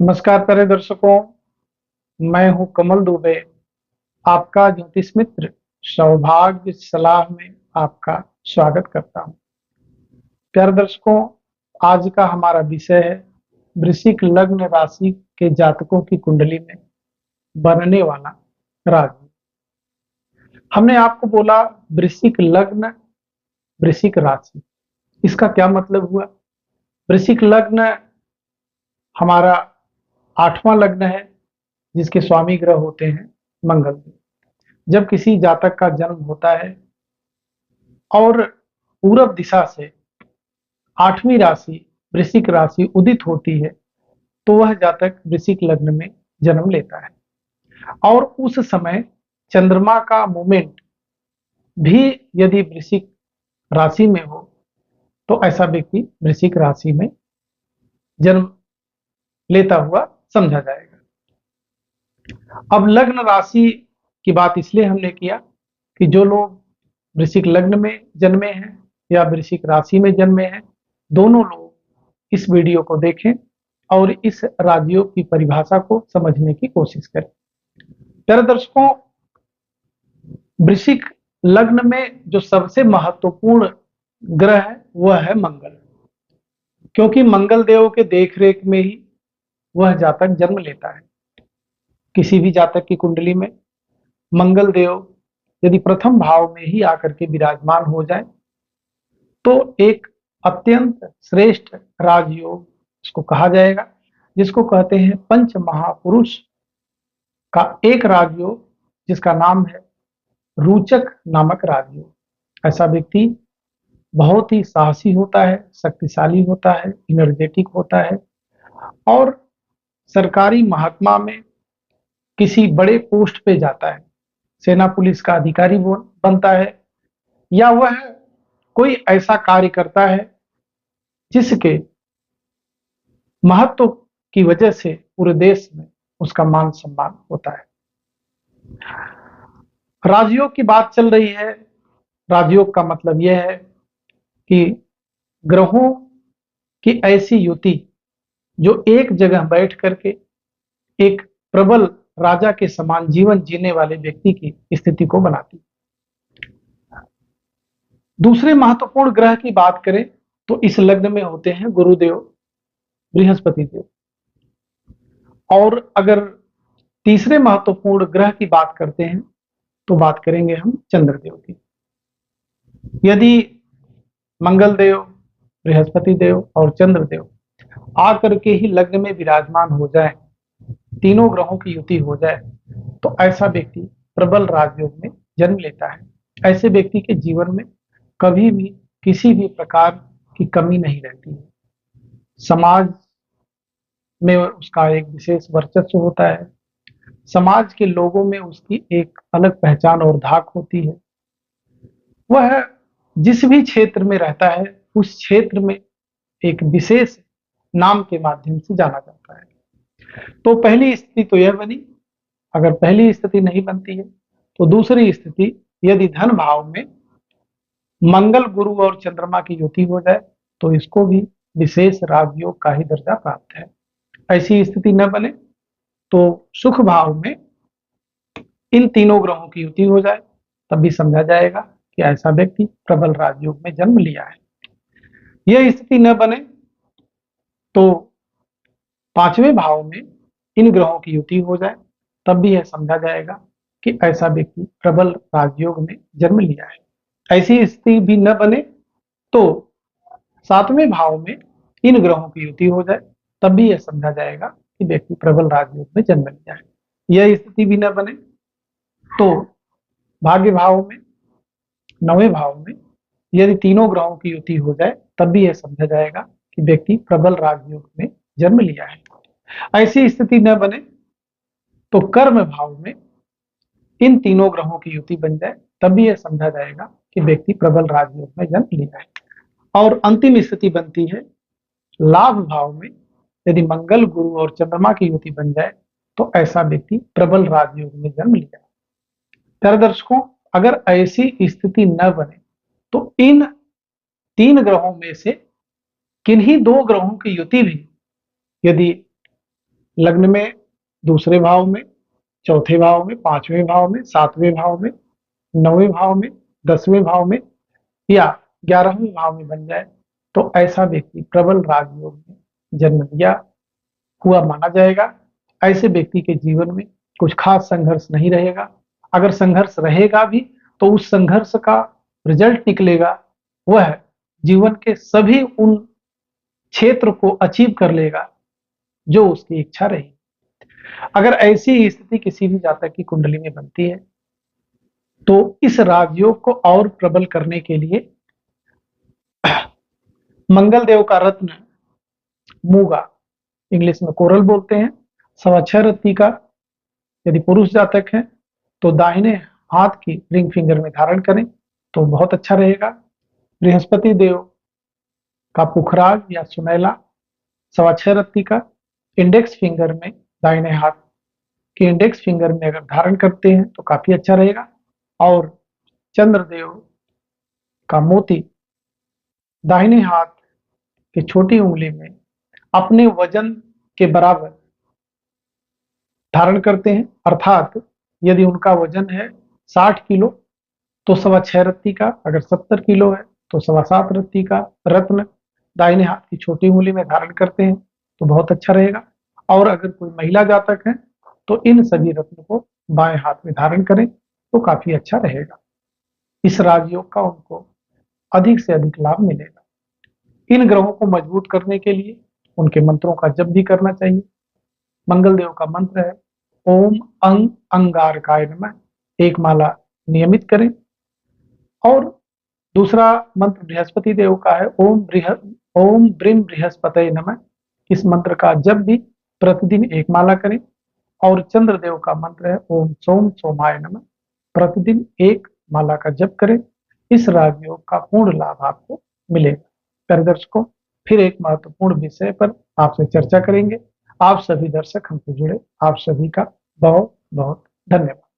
नमस्कार प्यारे दर्शकों, मैं हूं कमल दुबे, आपका ज्योतिष मित्र सौभाग्य सलाह में आपका स्वागत करता हूं। प्यारे दर्शकों, आज का हमारा विषय है वृश्चिक लग्न राशि के जातकों की कुंडली में बनने वाला राजयोग। हमने आपको बोला वृश्चिक लग्न, वृश्चिक राशि, इसका क्या मतलब हुआ? वृश्चिक लग्न हमारा 8वां लग्न है, जिसके स्वामी ग्रह होते हैं मंगल। जब किसी जातक का जन्म होता है और पूरब दिशा से 8वीं राशि वृश्चिक राशि उदित होती है, तो वह जातक वृश्चिक लग्न में जन्म लेता है। और उस समय चंद्रमा का मूवमेंट भी यदि वृश्चिक राशि में हो, तो ऐसा व्यक्ति वृश्चिक राशि में जन्म लेता हुआ समझा जाएगा। अब लग्न राशि की बात इसलिए हमने किया कि जो लोग वृश्चिक लग्न में जन्मे हैं या वृश्चिक राशि में जन्मे हैं, दोनों लोग इस वीडियो को देखें और इस राजयोग की परिभाषा को समझने की कोशिश करें। प्यारे दर्शकों, वृश्चिक लग्न में जो सबसे महत्वपूर्ण ग्रह है वह है मंगल, क्योंकि मंगल देव के देखरेख में ही वह जातक जन्म लेता है। किसी भी जातक की कुंडली में मंगल देव यदि प्रथम भाव में ही आकर के विराजमान हो जाए, तो एक अत्यंत श्रेष्ठ राजयोग इसको कहा जाएगा, जिसको कहते हैं पंच महापुरुष का एक राजयोग, जिसका नाम है रोचक नामक राजयोग। ऐसा व्यक्ति बहुत ही साहसी होता है, शक्तिशाली होता है, एनर्जेटिक होता है और सरकारी महकमा में किसी बड़े पोस्ट पे जाता है, सेना पुलिस का अधिकारी बनता है, या वह कोई ऐसा कार्य करता है जिसके महत्व की वजह से पूरे देश में उसका मान सम्मान होता है। राजयोग की बात चल रही है। राजयोग का मतलब यह है कि ग्रहों की ऐसी युति जो एक जगह बैठ करके एक प्रबल राजा के समान जीवन जीने वाले व्यक्ति की स्थिति को बनाती है। दूसरे महत्वपूर्ण ग्रह की बात करें तो इस लग्न में होते हैं गुरुदेव, बृहस्पति देव। और अगर तीसरे महत्वपूर्ण ग्रह की बात करते हैं तो बात करेंगे हम चंद्रदेव की। यदि मंगल देव, बृहस्पति देव और चंद्रदेव आकर के ही लग्न में विराजमान हो जाए, तीनों ग्रहों की युति हो जाए, तो ऐसा व्यक्ति प्रबल राजयोग में जन्म लेता है। ऐसे व्यक्ति के जीवन में कभी भी किसी भी प्रकार की कमी नहीं रहती है। समाज में उसका एक विशेष वर्चस्व होता है, समाज के लोगों में उसकी एक अलग पहचान और धाक होती है। वह जिस भी क्षेत्र में रहता है, उस क्षेत्र में एक विशेष नाम के माध्यम से जाना जाता है। तो पहली स्थिति तो यह बनी। अगर पहली स्थिति नहीं बनती है तो दूसरी स्थिति, यदि धन भाव में मंगल, गुरु और चंद्रमा की युति हो जाए, तो इसको भी विशेष राजयोग का ही दर्जा प्राप्त है। ऐसी स्थिति न बने तो सुख भाव में इन तीनों ग्रहों की युति हो जाए, तब भी समझा जाएगा कि ऐसा व्यक्ति प्रबल राजयोग में जन्म लिया है। यह स्थिति न बने तो 5वें भाव में इन ग्रहों की युति हो जाए, तब भी यह समझा जाएगा कि ऐसा व्यक्ति प्रबल राजयोग में जन्म लिया है। ऐसी स्थिति भी न बने तो 7वें भाव में इन ग्रहों की युति हो जाए, तब भी यह समझा जाएगा कि व्यक्ति प्रबल राजयोग में जन्म लिया है। यह स्थिति भी न बने तो भाग्य भाव में, 9वें भाव में यदि तीनों ग्रहों की युति हो जाए, तब भी यह समझा जाएगा कि व्यक्ति प्रबल राजयोग में जन्म लिया है। ऐसी स्थिति न बने तो कर्म भाव में इन तीनों ग्रहों की युति बन जाए, तब भी यह समझा जाएगा कि व्यक्ति प्रबल राजयोग में जन्म लिया है। और अंतिम स्थिति बनती है लाभ भाव में। यदि मंगल, गुरु और चंद्रमा की युति बन जाए, तो ऐसा व्यक्ति प्रबल राजयोग में जन्म लिया है। प्यारे दर्शकों, अगर ऐसी स्थिति न बने तो इन 3 ग्रहों में से किन्हीं 2 ग्रहों की युति भी यदि लग्न में दूसरे भाव में, चौथे भाव में, पांचवें भाव में, सातवें भाव में, नौवें भाव में, 10वें भाव में या 11वें भाव में बन जाए तो ऐसा व्यक्ति प्रबल राजयोग में जन्म लिया हुआ माना जाएगा। ऐसे व्यक्ति के जीवन में कुछ खास संघर्ष नहीं रहेगा। अगर संघर्ष रहेगा भी तो उस संघर्ष का रिजल्ट निकलेगा वह जीवन के सभी उन क्षेत्र को अचीव कर लेगा जो उसकी इच्छा रही। अगर ऐसी स्थिति किसी भी जातक की कुंडली में बनती है तो इस राजयोग को और प्रबल करने के लिए मंगल देव का रत्न मूगा, इंग्लिश में कोरल बोलते हैं, 6.25 रत्ती का यदि पुरुष जातक है तो दाहिने हाथ की रिंग फिंगर में धारण करें तो बहुत अच्छा रहेगा। बृहस्पति देव का पुखराज या सुनैला 6.25 रत्ती का इंडेक्स फिंगर में, दाहिने हाथ के इंडेक्स फिंगर में अगर धारण करते हैं तो काफी अच्छा रहेगा। और चंद्रदेव का मोती दाहिने हाथ की छोटी उंगली में अपने वजन के बराबर धारण करते हैं, अर्थात यदि उनका वजन है 60 किलो तो 6.25 रत्ती का, अगर 70 किलो है तो 7.25 रत्ती का रत्न दाहिने हाथ की छोटी उंगली में धारण करते हैं तो बहुत अच्छा रहेगा। और अगर कोई महिला जातक है तो इन सभी रत्न को बाएं हाथ में धारण करें तो काफी अच्छा रहेगा। इस राजयोग का उनको अधिक से अधिक लाभ मिलेगा। इन ग्रहों को मजबूत करने के लिए उनके मंत्रों का जप भी करना चाहिए। मंगल देव का मंत्र है ओम अंग अंगारकाय नमः, एक माला नियमित करें। और दूसरा मंत्र बृहस्पति देव का है ओम ब्रीम बृहस्पतये नमः, इस मंत्र का जप भी प्रतिदिन एक माला करें। और चंद्र देव का मंत्र है ओम सोम सोमाय नमः, प्रतिदिन एक माला का जप करें। इस राजयोग का पूर्ण लाभ आपको मिलेगा। प्यारे दर्शकों, फिर एक महत्वपूर्ण विषय पर आपसे चर्चा करेंगे। आप सभी दर्शक हमसे जुड़े आप सभी का बहुत बहुत धन्यवाद।